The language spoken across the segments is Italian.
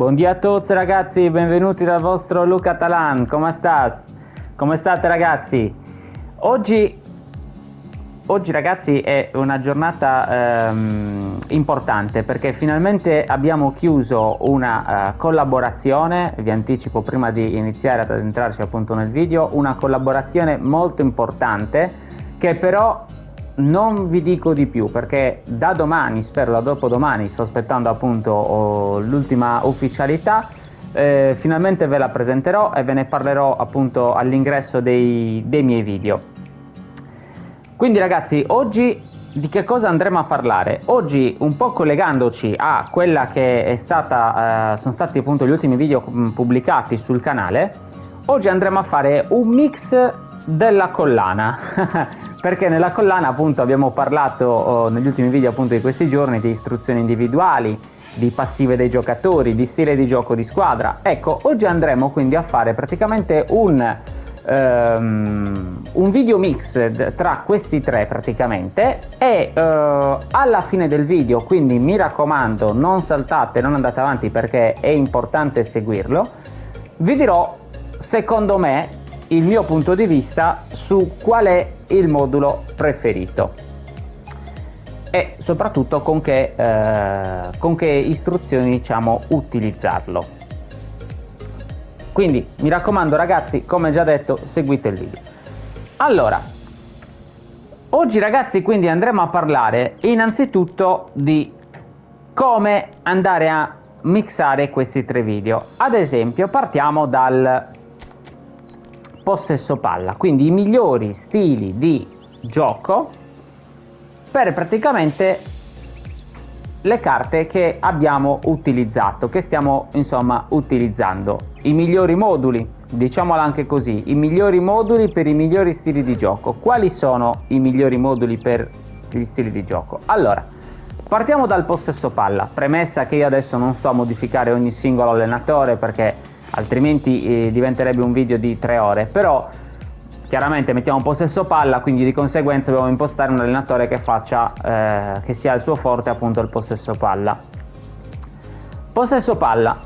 Buongiorno a tutti ragazzi, benvenuti dal vostro Luca Talan. Come stas? Come state ragazzi? Oggi ragazzi è una giornata importante perché finalmente abbiamo chiuso una collaborazione. Vi anticipo prima di iniziare ad entrarci appunto nel video, una collaborazione molto importante che però non vi dico di più perché da domani, spero da dopodomani, sto aspettando appunto l'ultima ufficialità. Finalmente ve la presenterò e ve ne parlerò appunto all'ingresso dei miei video. Quindi ragazzi, oggi di che cosa andremo a parlare? Oggi, un po' collegandoci a quella che è stata, sono stati appunto gli ultimi video pubblicati sul canale, oggi andremo a fare un mix della collana perché nella collana appunto abbiamo parlato negli ultimi video appunto di questi giorni di istruzioni individuali, di passive dei giocatori, di stile di gioco di squadra. Ecco, oggi andremo quindi a fare praticamente un video mix tra questi tre praticamente e alla fine del video, quindi mi raccomando non saltate, non andate avanti perché è importante seguirlo, vi dirò secondo me il mio punto di vista su qual è il modulo preferito e soprattutto con che istruzioni diciamo utilizzarlo. Quindi mi raccomando ragazzi, come già detto, seguite il video. Allora, oggi ragazzi quindi andremo a parlare innanzitutto di come andare a mixare questi tre video. Ad esempio partiamo dal possesso palla, quindi i migliori stili di gioco per praticamente le carte che abbiamo utilizzato, che stiamo insomma utilizzando, i migliori moduli, diciamolo anche così, i migliori moduli per i migliori stili di gioco. Quali sono i migliori moduli per gli stili di gioco? Allora, partiamo dal possesso palla, premessa che io adesso non sto a modificare ogni singolo allenatore perché altrimenti diventerebbe un video di 3 ore, però chiaramente mettiamo possesso palla, quindi di conseguenza dobbiamo impostare un allenatore che faccia che sia il suo forte appunto il possesso palla. Possesso palla,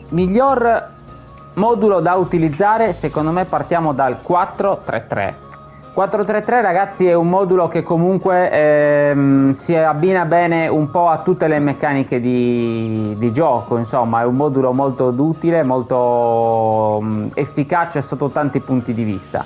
miglior modulo da utilizzare secondo me partiamo dal 4-3-3. 4-3-3 ragazzi è un modulo che comunque si abbina bene un po' a tutte le meccaniche di gioco, insomma è un modulo molto utile, molto efficace sotto tanti punti di vista,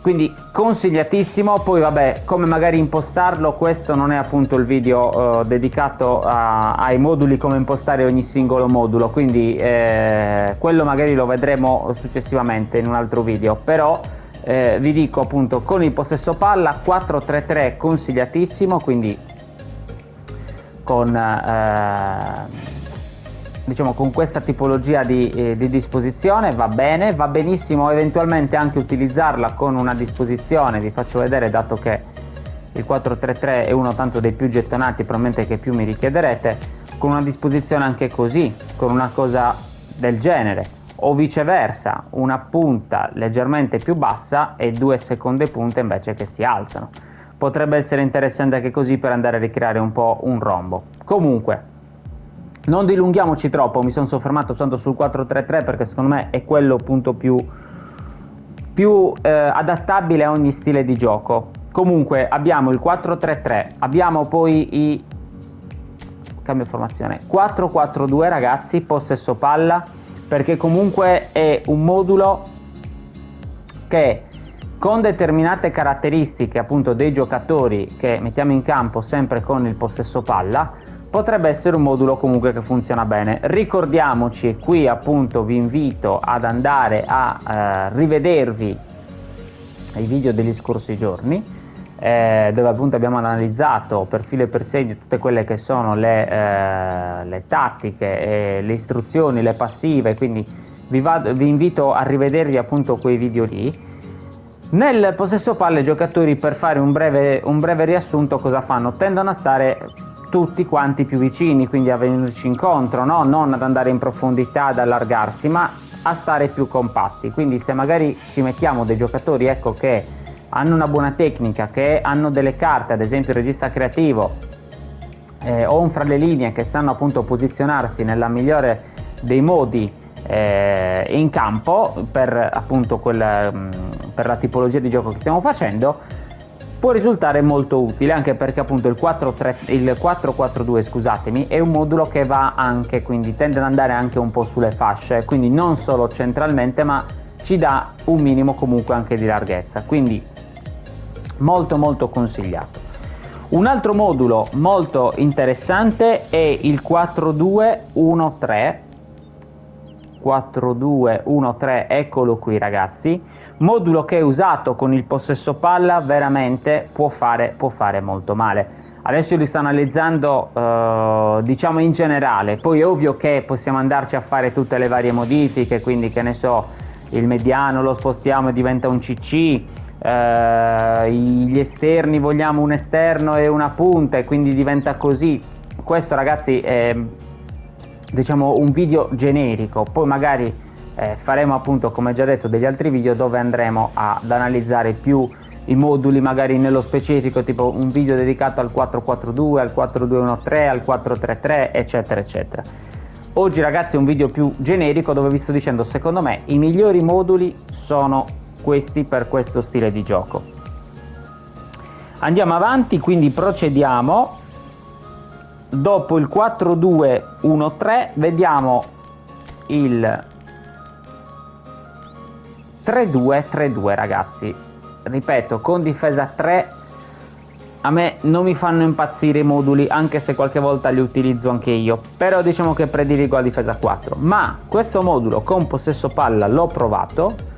quindi consigliatissimo. Poi vabbè, come magari impostarlo, questo non è appunto il video dedicato ai moduli, come impostare ogni singolo modulo, quindi quello magari lo vedremo successivamente in un altro video, però vi dico appunto con il possesso palla 4-3-3 consigliatissimo, quindi con diciamo con questa tipologia di disposizione va bene, va benissimo eventualmente anche utilizzarla con una disposizione, vi faccio vedere dato che il 4-3-3 è uno tanto dei più gettonati, probabilmente che più mi richiederete, con una disposizione anche così, con una cosa del genere, o viceversa una punta leggermente più bassa e 2 seconde punte invece che si alzano. Potrebbe essere interessante anche così per andare a ricreare un po' un rombo. Comunque non dilunghiamoci troppo, mi sono soffermato soltanto sul 4-3-3 perché secondo me è quello appunto più adattabile a ogni stile di gioco. Comunque abbiamo il 4-3-3, abbiamo poi cambio formazione 4-4-2 ragazzi, possesso palla, perché comunque è un modulo che con determinate caratteristiche appunto dei giocatori che mettiamo in campo sempre con il possesso palla potrebbe essere un modulo comunque che funziona bene. Ricordiamoci, qui appunto vi invito ad andare a rivedervi i video degli scorsi giorni dove appunto abbiamo analizzato per filo e per segno tutte quelle che sono le tattiche, le istruzioni, le passive, quindi vi invito a rivedervi appunto quei video lì. Nel possesso palla i giocatori, per fare un breve riassunto, cosa fanno? Tendono a stare tutti quanti più vicini, quindi a venirci incontro, no? Non ad andare in profondità, ad allargarsi, ma a stare più compatti. Quindi se magari ci mettiamo dei giocatori ecco che hanno una buona tecnica, che hanno delle carte, ad esempio il regista creativo o un fra le linee, che sanno appunto posizionarsi nella migliore dei modi in campo per appunto per la tipologia di gioco che stiamo facendo, può risultare molto utile, anche perché appunto il 4-4-2, scusatemi, è un modulo che va anche, quindi tende ad andare anche un po' sulle fasce, quindi non solo centralmente, ma ci dà un minimo comunque anche di larghezza, quindi molto molto consigliato. Un altro modulo molto interessante è il 4-2-1-3, 4-2-1-3, eccolo qui ragazzi, modulo che usato con il possesso palla veramente può fare molto male. Adesso li sto analizzando diciamo in generale, poi è ovvio che possiamo andarci a fare tutte le varie modifiche, quindi che ne so, il mediano lo spostiamo e diventa un CC, gli esterni vogliamo un esterno e una punta e quindi diventa così. Questo ragazzi è diciamo un video generico, poi magari faremo appunto, come già detto, degli altri video dove andremo ad analizzare più i moduli magari nello specifico, tipo un video dedicato al 4-4-2, al 4-2-1-3, al 4-3-3, eccetera eccetera. Oggi ragazzi è un video più generico dove vi sto dicendo secondo me i migliori moduli sono questi per questo stile di gioco. Andiamo avanti, quindi procediamo. Dopo il 4-2-1-3 vediamo il 3-2-3-2 ragazzi, ripeto, con difesa 3 a me non mi fanno impazzire i moduli, anche se qualche volta li utilizzo anche io, però diciamo che prediligo la difesa 4, ma questo modulo con possesso palla l'ho provato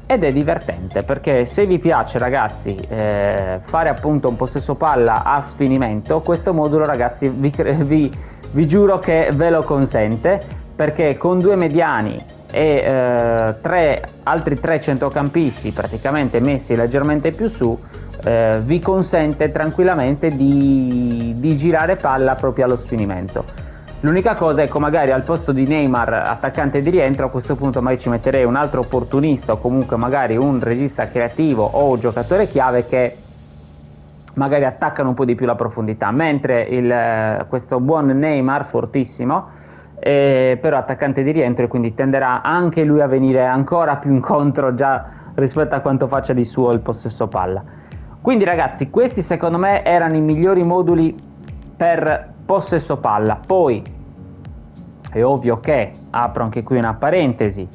ed è divertente, perché se vi piace ragazzi fare appunto un possesso palla a sfinimento, questo modulo ragazzi vi giuro che ve lo consente, perché con due mediani e altri tre centrocampisti praticamente messi leggermente più su, vi consente tranquillamente di girare palla proprio allo sfinimento. L'unica cosa, ecco, magari al posto di Neymar attaccante di rientro, a questo punto magari ci metterei un altro opportunista o comunque magari un regista creativo o giocatore chiave che magari attaccano un po' di più la profondità, mentre questo buon Neymar, fortissimo, però attaccante di rientro, e quindi tenderà anche lui a venire ancora più incontro già rispetto a quanto faccia di suo il possesso palla. Quindi ragazzi, questi secondo me erano i migliori moduli per possesso palla. Poi è ovvio che, apro anche qui una parentesi,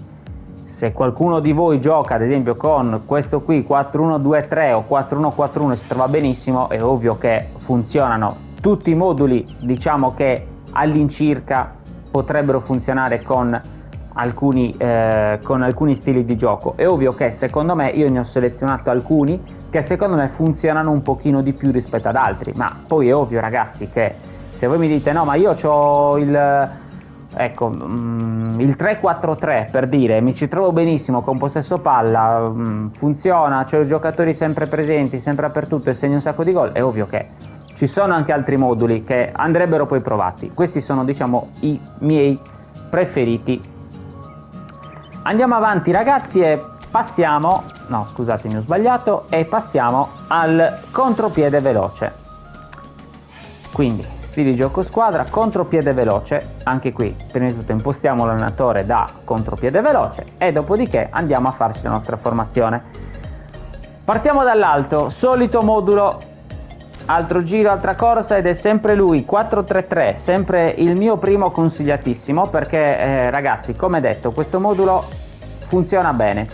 se qualcuno di voi gioca ad esempio con questo qui 4-1-2-3 o 4-1-4-1 e si trova benissimo, è ovvio che funzionano tutti i moduli, diciamo che all'incirca potrebbero funzionare con alcuni stili di gioco. È ovvio che secondo me, io ne ho selezionato alcuni che secondo me funzionano un pochino di più rispetto ad altri, ma poi è ovvio ragazzi che se voi mi dite no ma io ho il 3-4-3 per dire, mi ci trovo benissimo con possesso palla, funziona, c'ho i giocatori sempre presenti, sempre dappertutto e segno un sacco di gol, è ovvio che ci sono anche altri moduli che andrebbero poi provati. Questi sono diciamo i miei preferiti. Andiamo avanti ragazzi e passiamo, no scusatemi ho sbagliato, e passiamo al contropiede veloce. Quindi stili di gioco squadra, contropiede veloce, anche qui prima di tutto impostiamo l'allenatore da contropiede veloce e dopodiché andiamo a farci la nostra formazione. Partiamo dall'alto, solito modulo, altro giro, altra corsa, ed è sempre lui, 4-3-3, sempre il mio primo consigliatissimo, perché ragazzi, come detto, questo modulo funziona bene,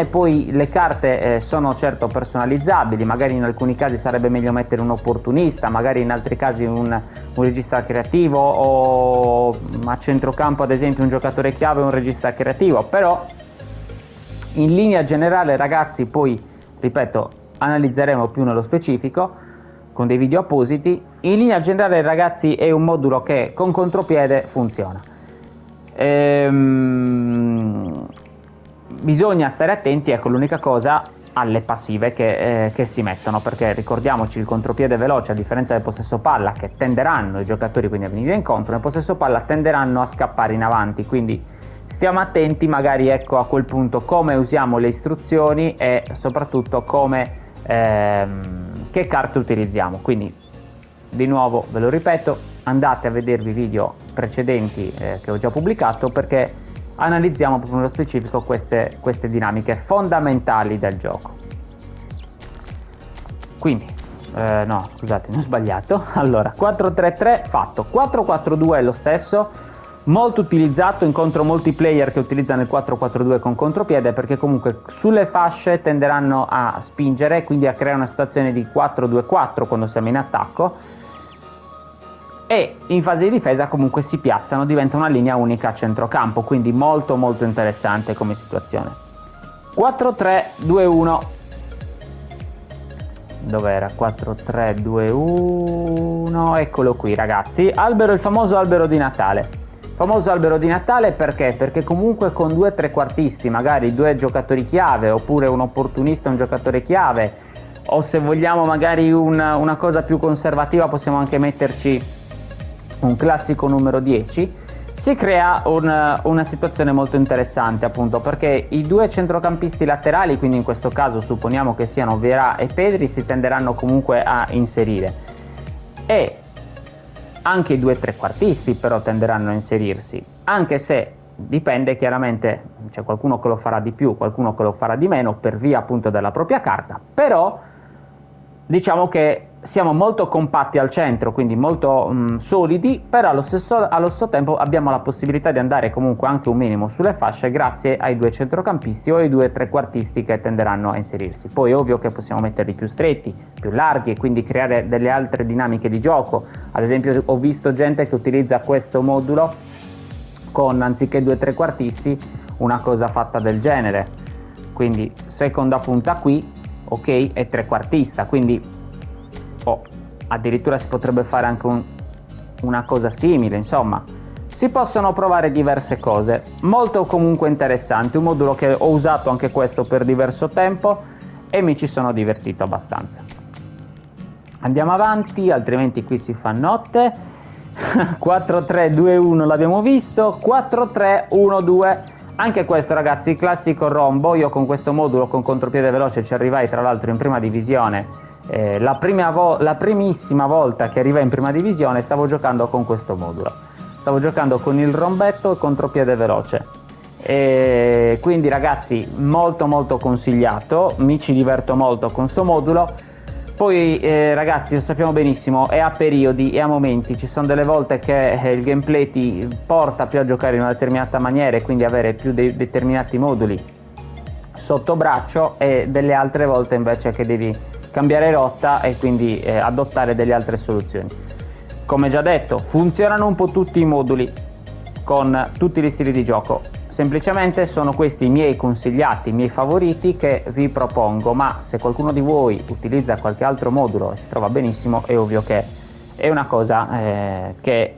poi le carte sono certo personalizzabili, magari in alcuni casi sarebbe meglio mettere un opportunista, magari in altri casi un regista creativo, o a centrocampo ad esempio un giocatore chiave e un regista creativo, però in linea generale ragazzi, poi ripeto, analizzeremo più nello specifico con dei video appositi. In linea generale ragazzi è un modulo che con contropiede funziona. Bisogna stare attenti, ecco, l'unica cosa, alle passive che si mettono, perché ricordiamoci, il contropiede veloce, a differenza del possesso palla, che tenderanno i giocatori quindi a venire incontro, nel possesso palla tenderanno a scappare in avanti, quindi stiamo attenti magari, ecco, a quel punto come usiamo le istruzioni e soprattutto come che carte utilizziamo. Quindi di nuovo ve lo ripeto, andate a vedervi i video precedenti che ho già pubblicato, perché analizziamo proprio nello specifico queste dinamiche fondamentali del gioco. Quindi no, scusate, ne ho sbagliato. Allora, 4-3-3 fatto. 4-4-2 è lo stesso, molto utilizzato, incontro molti player che utilizzano il 4-4-2 con contropiede, perché comunque sulle fasce tenderanno a spingere, quindi a creare una situazione di 4-2-4 quando siamo in attacco, e in fase di difesa comunque si piazzano, diventa una linea unica a centrocampo, quindi molto molto interessante come situazione. 4-3-2-1. Dov'era? 4-3-2-1, eccolo qui ragazzi. Il famoso albero di Natale. Famoso albero di Natale perché? Perché comunque con 2 trequartisti, magari 2 giocatori chiave, oppure un opportunista e un giocatore chiave, o se vogliamo magari una cosa più conservativa possiamo anche metterci un classico numero 10, si crea una situazione molto interessante, appunto perché i 2 centrocampisti laterali, quindi in questo caso supponiamo che siano Vieira e Pedri, si tenderanno comunque a inserire, e anche i 2 trequartisti però tenderanno a inserirsi, anche se dipende chiaramente, c'è qualcuno che lo farà di più, qualcuno che lo farà di meno per via appunto della propria carta, però diciamo che siamo molto compatti al centro, quindi molto solidi, però allo stesso tempo abbiamo la possibilità di andare comunque anche un minimo sulle fasce grazie ai 2 centrocampisti o ai 2 trequartisti che tenderanno a inserirsi. Poi è ovvio che possiamo metterli più stretti, più larghi, e quindi creare delle altre dinamiche di gioco. Ad esempio ho visto gente che utilizza questo modulo con, anziché 2 trequartisti, una cosa fatta del genere, quindi seconda punta qui, ok, e trequartista, quindi addirittura si potrebbe fare anche una cosa simile. Insomma, si possono provare diverse cose, molto comunque interessanti, un modulo che ho usato anche questo per diverso tempo e mi ci sono divertito abbastanza. Andiamo avanti, altrimenti qui si fa notte. 4-3-2-1 l'abbiamo visto, 4-3-1-2, anche questo ragazzi, classico rombo. Io con questo modulo con contropiede veloce ci arrivai tra l'altro in prima divisione. La primissima volta che arrivai in prima divisione stavo giocando con questo modulo, stavo giocando con il rombetto e contropiede veloce, e quindi ragazzi molto molto consigliato, mi ci diverto molto con questo modulo. Poi ragazzi, lo sappiamo benissimo, è a periodi e a momenti, ci sono delle volte che il gameplay ti porta più a giocare in una determinata maniera e quindi avere più determinati moduli sotto braccio, e delle altre volte invece che devi cambiare rotta e quindi adottare delle altre soluzioni. Come già detto, funzionano un po' tutti i moduli con tutti gli stili di gioco, semplicemente sono questi i miei consigliati, i miei favoriti che vi propongo, ma se qualcuno di voi utilizza qualche altro modulo e si trova benissimo, è ovvio che è una cosa che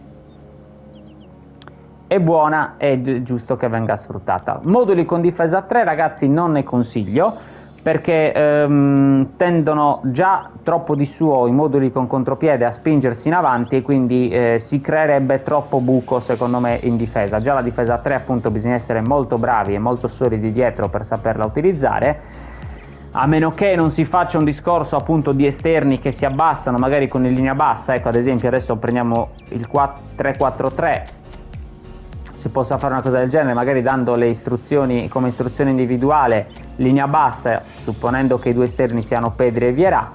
è buona ed è giusto che venga sfruttata. Moduli con difesa 3 ragazzi non ne consiglio, perché tendono già troppo di suo i moduli con contropiede a spingersi in avanti, e quindi si creerebbe troppo buco secondo me in difesa. Già la difesa 3 appunto bisogna essere molto bravi e molto solidi dietro per saperla utilizzare, a meno che non si faccia un discorso appunto di esterni che si abbassano magari con in linea bassa. Ecco, ad esempio adesso prendiamo il 3-4-3, si possa fare una cosa del genere, magari dando le istruzioni come istruzione individuale, linea bassa, supponendo che i 2 esterni siano Pedri e Vieira,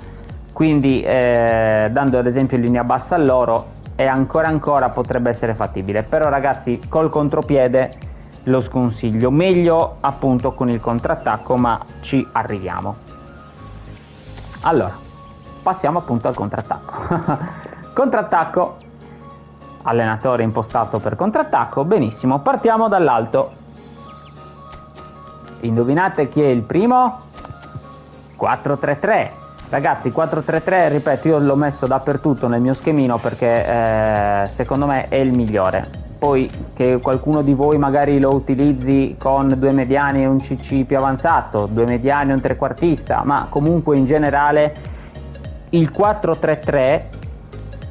quindi dando ad esempio linea bassa a loro, e ancora potrebbe essere fattibile. Però ragazzi, col contropiede lo sconsiglio, meglio appunto con il contrattacco, ma ci arriviamo. Allora, passiamo appunto al contrattacco. Contrattacco, allenatore impostato per contrattacco, benissimo, partiamo dall'alto. Indovinate chi è il primo? 4-3-3. Ragazzi, 4-3-3, ripeto, io l'ho messo dappertutto nel mio schemino perché secondo me è il migliore. Poi che qualcuno di voi magari lo utilizzi con 2 mediani e un CC più avanzato, 2 mediani e un trequartista, ma comunque in generale il 4-3-3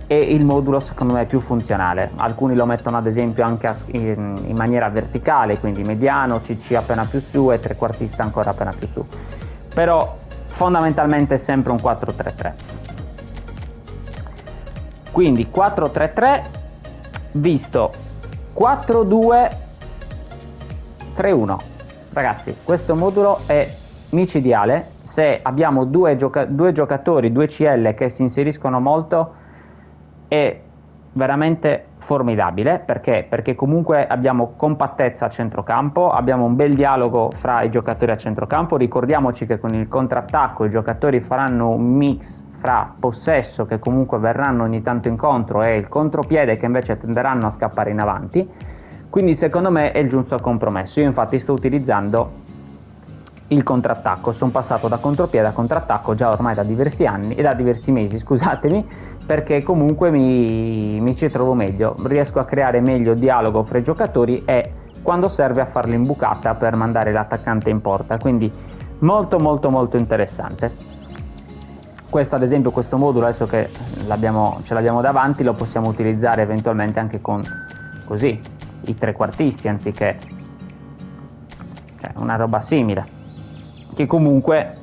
è il modulo secondo me più funzionale. Alcuni lo mettono ad esempio anche in maniera verticale, quindi mediano, CC appena più su e trequartista ancora appena più su, però fondamentalmente è sempre un 4-3-3. quindi 4-3-3 visto 4-2-3-1. Ragazzi, questo modulo è micidiale. Se abbiamo due giocatori, 2 CL che si inseriscono molto, è veramente formidabile. Perché comunque abbiamo compattezza a centrocampo, abbiamo un bel dialogo fra i giocatori a centrocampo. Ricordiamoci che con il contrattacco i giocatori faranno un mix fra possesso, che comunque verranno ogni tanto incontro, e il contropiede, che invece tenderanno a scappare in avanti. Quindi secondo me è il giusto compromesso. Io infatti sto utilizzando il contrattacco, sono passato da contropiede a contrattacco già ormai da diversi anni e da diversi mesi, scusatemi, perché comunque mi ci trovo meglio, riesco a creare meglio dialogo fra i giocatori e quando serve a fare l'imbucata per mandare l'attaccante in porta, quindi molto molto molto interessante. Questo ad esempio, questo modulo, adesso che ce l'abbiamo davanti, lo possiamo utilizzare eventualmente anche con così i trequartisti, anziché una roba simile, che comunque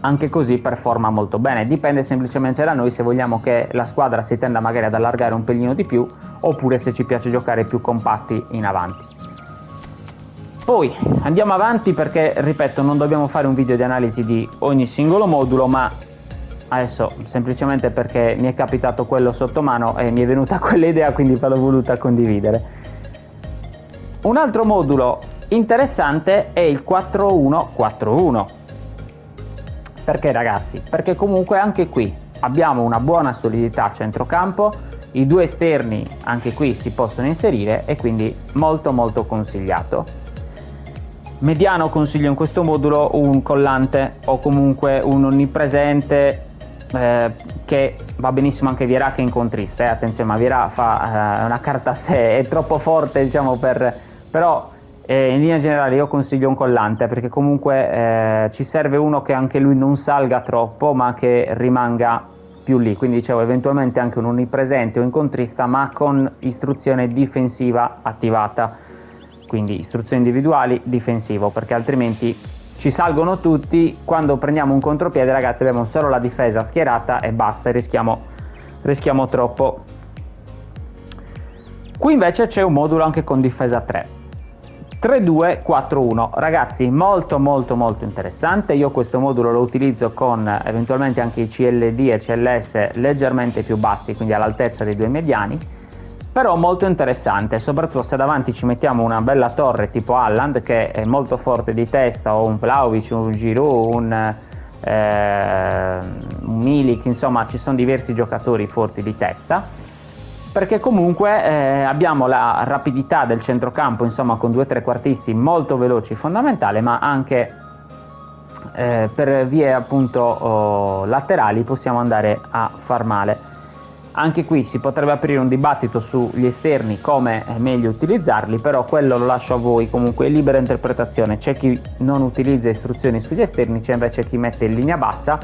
anche così performa molto bene. Dipende semplicemente da noi se vogliamo che la squadra si tenda magari ad allargare un pelino di più, oppure se ci piace giocare più compatti in avanti. Poi andiamo avanti, perché ripeto, non dobbiamo fare un video di analisi di ogni singolo modulo, ma adesso semplicemente perché mi è capitato quello sotto mano e mi è venuta quell'idea, quindi ve l'ho voluta condividere. Un altro modulo interessante è il 4-1-4-1. Perché ragazzi? Perché comunque anche qui abbiamo una buona solidità a centrocampo, i 2 esterni anche qui si possono inserire e quindi molto molto consigliato. Mediano consiglio in questo modulo un collante o comunque un onnipresente, che va benissimo anche Vieira, che è incontrista, attenzione, ma Vieira fa una carta a sé, è troppo forte, diciamo, però in linea generale io consiglio un collante, perché comunque ci serve uno che anche lui non salga troppo ma che rimanga più lì, quindi dicevo eventualmente anche un onnipresente o incontrista, ma con istruzione difensiva attivata, quindi istruzioni individuali, difensivo, perché altrimenti ci salgono tutti. Quando prendiamo un contropiede, ragazzi, abbiamo solo la difesa schierata e basta, e rischiamo troppo. Qui invece c'è un modulo anche con difesa 3, 3-2-4-1. Ragazzi, molto molto molto interessante. Io questo modulo lo utilizzo con eventualmente anche i CLD e CLS leggermente più bassi, quindi all'altezza dei 2 mediani, però molto interessante, soprattutto se davanti ci mettiamo una bella torre tipo Haaland, che è molto forte di testa, o un Vlahovic, un Giroud, un Milik, insomma ci sono diversi giocatori forti di testa, perché comunque abbiamo la rapidità del centrocampo, insomma, con 2 trequartisti molto veloci, fondamentale, ma anche per vie appunto laterali possiamo andare a far male. Anche qui si potrebbe aprire un dibattito sugli esterni, come è meglio utilizzarli, però quello lo lascio a voi, comunque è libera interpretazione. C'è chi non utilizza istruzioni sugli esterni, c'è invece chi mette in linea bassa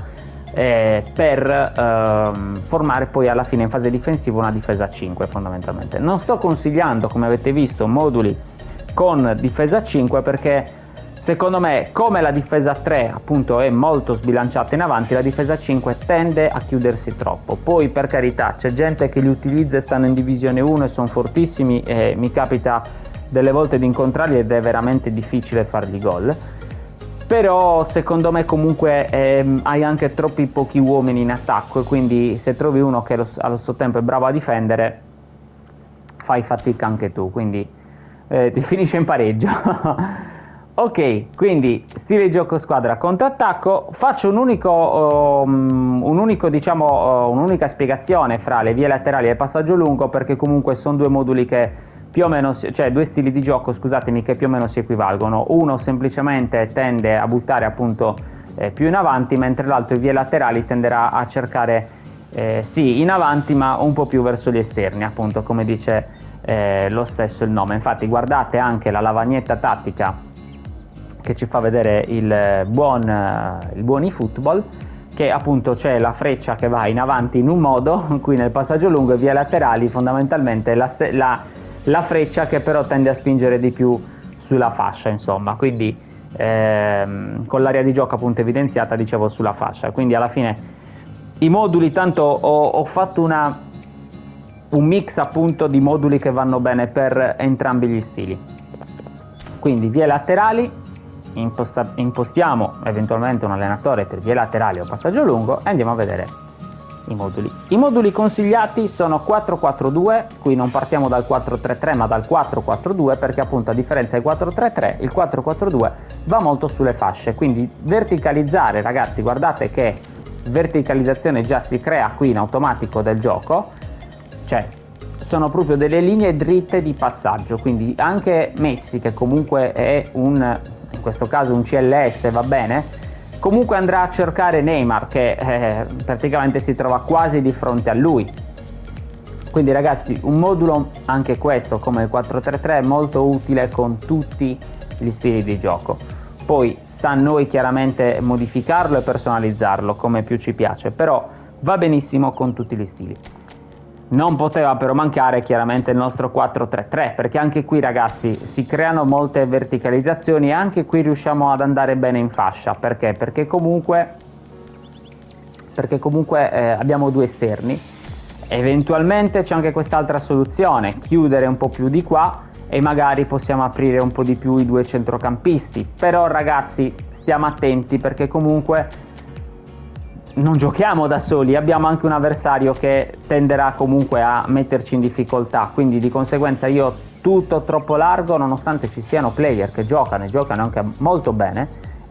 per formare poi alla fine in fase difensiva una difesa 5 fondamentalmente. Non sto consigliando, come avete visto, moduli con difesa 5, perché secondo me, come la difesa 3 appunto è molto sbilanciata in avanti, la difesa 5 tende a chiudersi troppo. Poi per carità, c'è gente che li utilizza e stanno in divisione 1 e sono fortissimi, e mi capita delle volte di incontrarli ed è veramente difficile fargli gol, però secondo me comunque hai anche troppi pochi uomini in attacco, e quindi se trovi uno che allo stesso tempo è bravo a difendere, fai fatica anche tu, quindi ti finisce in pareggio. Ok, quindi stile di gioco squadra, contrattacco. Faccio un'unica spiegazione fra le vie laterali e il passaggio lungo, perché comunque sono 2 moduli che più o meno, cioè 2 stili di gioco, scusatemi, che più o meno si equivalgono. Uno semplicemente tende a buttare appunto più in avanti, mentre l'altro, in vie laterali, tenderà a cercare sì in avanti, ma un po' più verso gli esterni, appunto, come dice lo stesso il nome. Infatti guardate anche la lavagnetta tattica che ci fa vedere il buon eFootball, che appunto c'è la freccia che va in avanti in un modo, qui nel passaggio lungo, e via laterali fondamentalmente la freccia che però tende a spingere di più sulla fascia, insomma, quindi con l'area di gioco appunto evidenziata, dicevo, sulla fascia. Quindi alla fine i moduli, tanto ho fatto un mix appunto di moduli che vanno bene per entrambi gli stili. Quindi vie laterali, impostiamo eventualmente un allenatore per vie laterali o passaggio lungo e andiamo a vedere i moduli. I moduli consigliati sono 4-4-2, qui non partiamo dal 4-3-3 ma dal 4-4-2, perché appunto a differenza del 4-3-3 il 4-4-2 va molto sulle fasce, quindi verticalizzare, ragazzi, guardate che verticalizzazione già si crea qui in automatico del gioco, cioè sono proprio delle linee dritte di passaggio, quindi anche Messi, che comunque è in questo caso un CLS, va bene, comunque andrà a cercare Neymar che praticamente si trova quasi di fronte a lui. Quindi ragazzi, un modulo anche questo come il 4-3-3 molto utile con tutti gli stili di gioco. Poi sta a noi chiaramente modificarlo e personalizzarlo come più ci piace, però va benissimo con tutti gli stili. Non poteva però mancare chiaramente il nostro 4-3-3, perché anche qui ragazzi si creano molte verticalizzazioni e anche qui riusciamo ad andare bene in fascia. Perché? Perché comunque abbiamo due esterni. Eventualmente c'è anche quest'altra soluzione, chiudere un po' più di qua e magari possiamo aprire un po' di più i due centrocampisti. Però ragazzi stiamo attenti, perché comunque non giochiamo da soli, abbiamo anche un avversario che tenderà comunque a metterci in difficoltà, quindi di conseguenza io tutto troppo largo, nonostante ci siano player che giocano e giocano anche molto bene,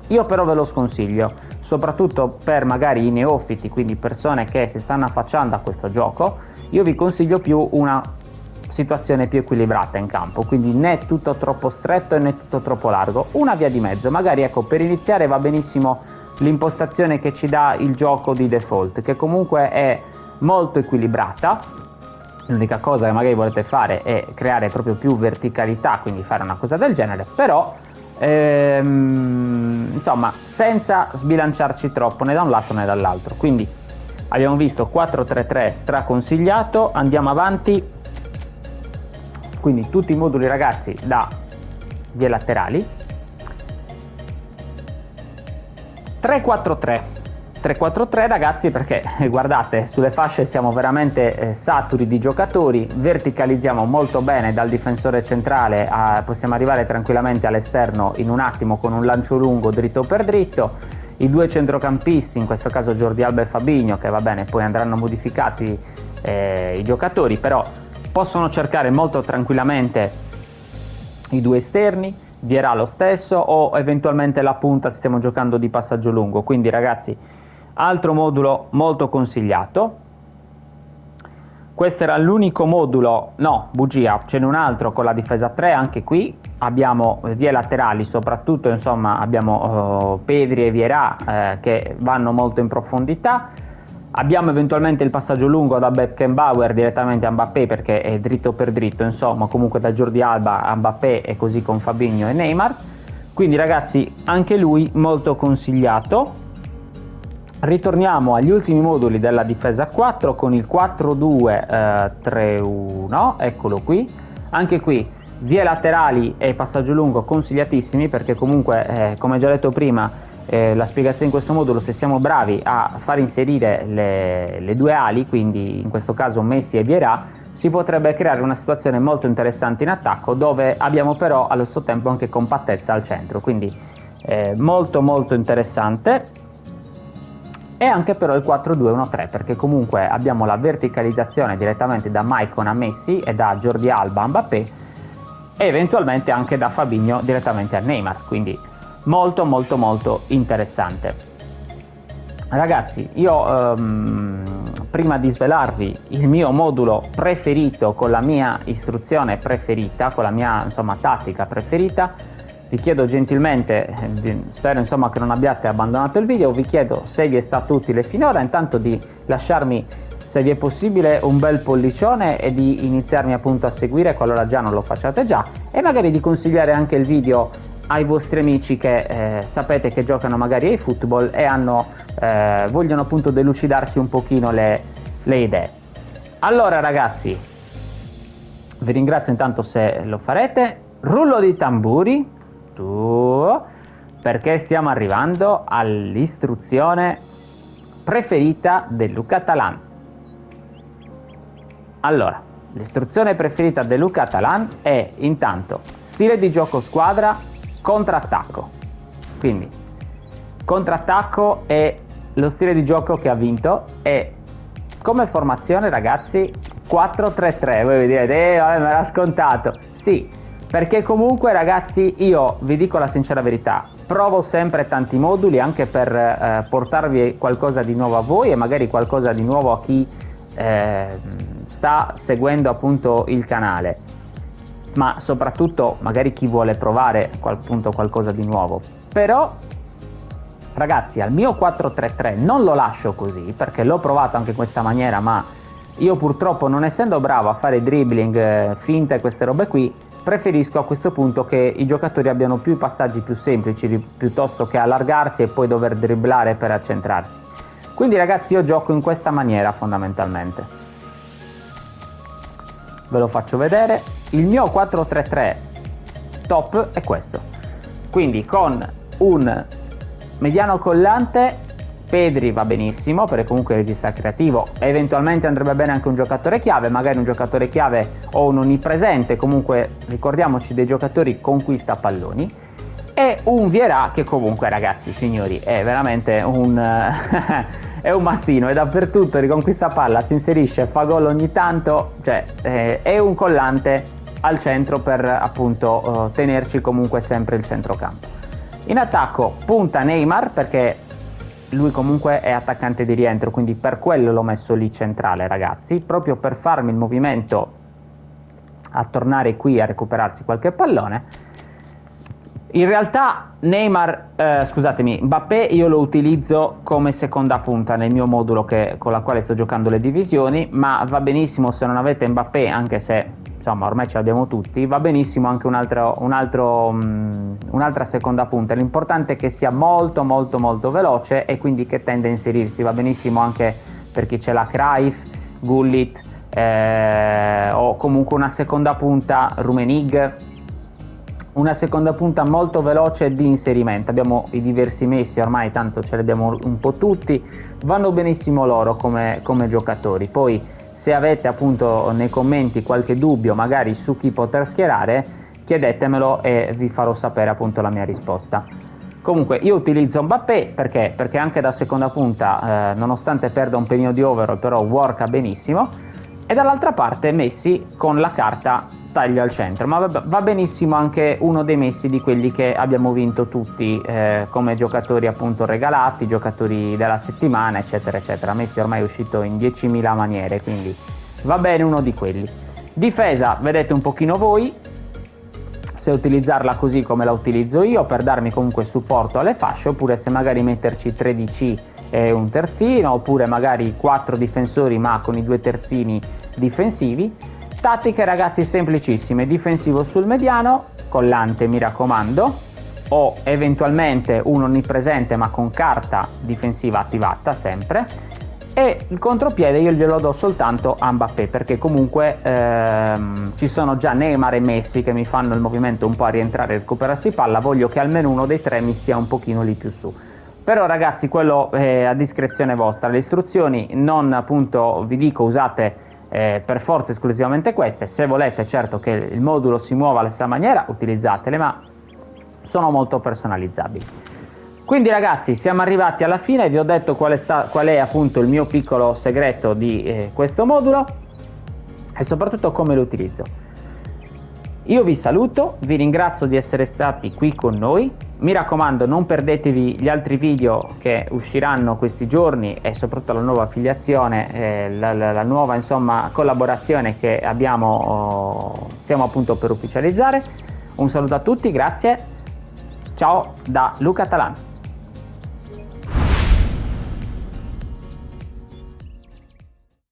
io però ve lo sconsiglio, soprattutto per magari i neofiti, quindi persone che si stanno affacciando a questo gioco. Io vi consiglio più una situazione più equilibrata in campo, quindi né tutto troppo stretto né tutto troppo largo, una via di mezzo. Magari ecco, per iniziare va benissimo l'impostazione che ci dà il gioco di default, che comunque è molto equilibrata. L'unica cosa che magari volete fare è creare proprio più verticalità, quindi fare una cosa del genere, però insomma senza sbilanciarci troppo né da un lato né dall'altro. Quindi abbiamo visto 4-3-3 straconsigliato, andiamo avanti. Quindi tutti i moduli ragazzi da vie laterali. 3-4-3 3-4-3 ragazzi, perché guardate, sulle fasce siamo veramente saturi di giocatori, verticalizziamo molto bene dal difensore centrale, possiamo arrivare tranquillamente all'esterno in un attimo con un lancio lungo dritto per dritto. I due centrocampisti, in questo caso Jordi Alba e Fabinho, che va bene, poi andranno modificati i giocatori, però possono cercare molto tranquillamente i due esterni. Vierà lo stesso, o eventualmente la punta se stiamo giocando di passaggio lungo. Quindi ragazzi, altro modulo molto consigliato. Questo era l'unico modulo, no, bugia, ce n'è un altro con la difesa 3, anche qui abbiamo vie laterali, soprattutto insomma abbiamo Pedri e Vieira che vanno molto in profondità. Abbiamo eventualmente il passaggio lungo da Beckenbauer direttamente a Mbappé, perché è dritto per dritto, insomma, comunque da Jordi Alba a Mbappé, e così con Fabinho e Neymar. Quindi ragazzi, anche lui molto consigliato. Ritorniamo agli ultimi moduli della difesa 4 con il 4-2-3-1, eccolo qui. Anche qui vie laterali e passaggio lungo consigliatissimi, perché comunque come già detto prima, la spiegazione in questo modulo, se siamo bravi a far inserire le due ali, quindi in questo caso Messi e Vieira, si potrebbe creare una situazione molto interessante in attacco, dove abbiamo però allo stesso tempo anche compattezza al centro, quindi molto molto interessante. E anche però il 4-2-1-3, perché comunque abbiamo la verticalizzazione direttamente da Maicon a Messi e da Jordi Alba a Mbappé, e eventualmente anche da Fabinho direttamente a Neymar, quindi molto molto molto interessante. Ragazzi, io prima di svelarvi il mio modulo preferito con la mia istruzione preferita, con la mia insomma tattica preferita, vi chiedo gentilmente, spero insomma che non abbiate abbandonato il video, vi chiedo, se vi è stato utile finora, intanto di lasciarmi, se vi è possibile, un bel pollicione e di iniziarmi appunto a seguire qualora già non lo facciate già, e magari di consigliare anche il video ai vostri amici che sapete che giocano magari ai football e vogliono appunto delucidarsi un pochino le idee. Allora ragazzi, vi ringrazio intanto se lo farete, rullo di tamburi, perché stiamo arrivando all'istruzione preferita di Luca Talan. Allora, l'istruzione preferita di Luca Talan è intanto stile di gioco squadra, contrattacco. Quindi contrattacco è lo stile di gioco che ha vinto, e come formazione, ragazzi, 4-3-3. Voi vi direte, vabbè, me l'ha scontato. Sì, perché comunque, ragazzi, io vi dico la sincera verità, provo sempre tanti moduli anche per portarvi qualcosa di nuovo a voi, e magari qualcosa di nuovo a chi sta seguendo appunto il canale, ma soprattutto magari chi vuole provare appunto qualcosa di nuovo. Però, ragazzi, al mio 4-3-3 non lo lascio così, perché l'ho provato anche in questa maniera, ma io purtroppo, non essendo bravo a fare dribbling, finte e queste robe qui, preferisco a questo punto che i giocatori abbiano più passaggi più semplici piuttosto che allargarsi e poi dover dribblare per accentrarsi. Quindi, ragazzi, io gioco in questa maniera fondamentalmente. Ve lo faccio vedere. Il mio 4-3-3 top è questo. Quindi con un mediano collante, Pedri va benissimo perché comunque è regista creativo, eventualmente andrebbe bene anche un giocatore chiave, magari un giocatore chiave o un onnipresente, comunque ricordiamoci dei giocatori conquista palloni, e un Vieira che comunque, ragazzi, signori, è veramente un è un mastino, è dappertutto, riconquista palla, si inserisce, fa gol ogni tanto, cioè è un collante al centro per appunto tenerci comunque sempre il centrocampo. In attacco punta Neymar, perché lui comunque è attaccante di rientro, quindi per quello l'ho messo lì centrale, ragazzi, proprio per farmi il movimento a tornare qui a recuperarsi qualche pallone. In realtà Mbappé io lo utilizzo come seconda punta nel mio modulo con la quale sto giocando le divisioni, ma va benissimo se non avete Mbappé, anche se insomma ormai ce l'abbiamo tutti, va benissimo anche un'altra seconda punta. L'importante è che sia molto molto molto veloce e quindi che tende a inserirsi. Va benissimo anche per chi ce l'ha Cruyff, Gullit, o comunque una seconda punta Rummenigge, una seconda punta molto veloce di inserimento. Abbiamo i diversi Messi, ormai tanto ce li abbiamo un po' tutti, vanno benissimo loro come giocatori. Poi se avete appunto nei commenti qualche dubbio magari su chi poter schierare, chiedetemelo e vi farò sapere appunto la mia risposta. Comunque io utilizzo Mbappé perché anche da seconda punta, nonostante perda un pelino di overall, però worka benissimo, e dall'altra parte Messi con la carta taglio al centro, ma va benissimo anche uno dei Messi di quelli che abbiamo vinto tutti come giocatori appunto regalati, giocatori della settimana, eccetera eccetera. Messi ormai è uscito in 10.000 maniere, quindi va bene uno di quelli. Difesa, vedete un pochino voi se utilizzarla così come la utilizzo io, per darmi comunque supporto alle fasce, oppure se magari metterci 13 e un terzino, oppure magari 4 difensori ma con i 2 terzini difensivi. Tattiche, ragazzi, semplicissime: difensivo sul mediano, collante mi raccomando, o eventualmente un onnipresente ma con carta difensiva attivata sempre, e il contropiede io glielo do soltanto a Mbappé, perché comunque ci sono già Neymar e Messi che mi fanno il movimento un po' a rientrare e recuperarsi palla, voglio che almeno uno dei tre mi stia un pochino lì più su. Però, ragazzi, quello è a discrezione vostra. Le istruzioni non, appunto, vi dico usate per forza esclusivamente queste. Se volete certo che il modulo si muova alla stessa maniera, utilizzatele, ma sono molto personalizzabili. Quindi, ragazzi, siamo arrivati alla fine, vi ho detto qual è appunto il mio piccolo segreto di questo modulo e soprattutto come lo utilizzo. Io vi saluto, vi ringrazio di essere stati qui con noi, mi raccomando non perdetevi gli altri video che usciranno questi giorni e soprattutto la nuova affiliazione, la nuova insomma collaborazione che stiamo appunto per ufficializzare. Un saluto a tutti, grazie, ciao da Luca Talan.